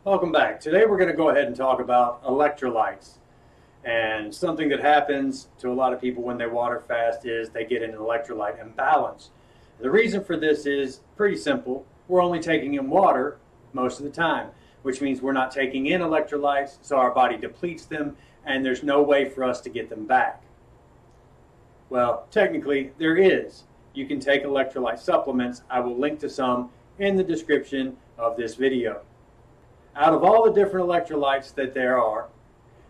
Welcome back. Today we're going to go ahead and talk about electrolytes. And something that happens to a lot of people when they water fast is they get an electrolyte imbalance. The reason for this is pretty simple. We're only taking in water most of the time, which means we're not taking in electrolytes, so our body depletes them, and there's no way for us to get them back. Well, technically, there is. You can take electrolyte supplements. I will link to some in the description of this video. Out of all the different electrolytes that there are,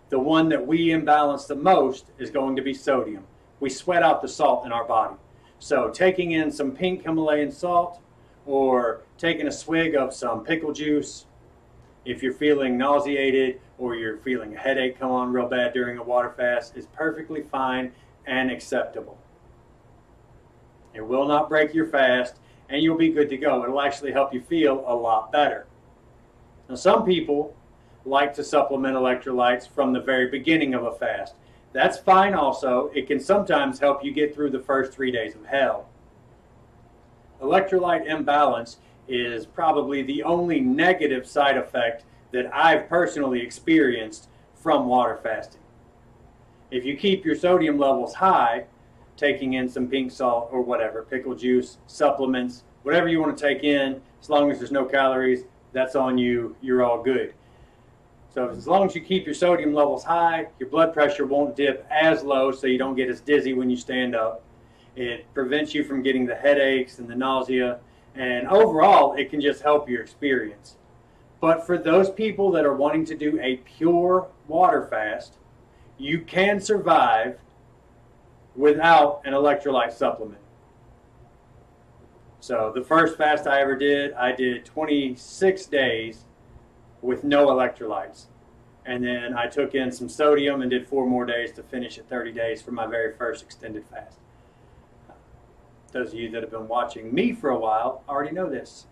the one that we imbalance the most is going to be sodium. We sweat out the salt in our body. So taking in some pink Himalayan salt or taking a swig of some pickle juice, if you're feeling nauseated or you're feeling a headache come on real bad during a water fast, is perfectly fine and acceptable. It will not break your fast and you'll be good to go. It'll actually help you feel a lot better. Now, some people like to supplement electrolytes from the very beginning of a fast. That's fine also. It can sometimes help you get through the first 3 days of hell. Electrolyte imbalance is probably the only negative side effect that I've personally experienced from water fasting. If you keep your sodium levels high, taking in some pink salt or whatever, pickle juice, supplements, whatever you want to take in, as long as there's no calories, that's on you, you're all good. So as long as you keep your sodium levels high, your blood pressure won't dip as low so you don't get as dizzy when you stand up. It prevents you from getting the headaches and the nausea, and overall it can just help your experience. But for those people that are wanting to do a pure water fast, you can survive without an electrolyte supplement. So the first fast I ever did, I did 26 days with no electrolytes. And then I took in some sodium and did 4 more days to finish at 30 days for my very first extended fast. Those of you that have been watching me for a while already know this.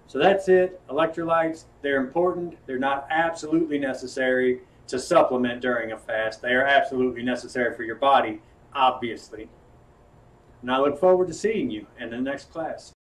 So that's it. Electrolytes, they're important. They're not absolutely necessary to supplement during a fast. They are absolutely necessary for your body, obviously. And I look forward to seeing you in the next class.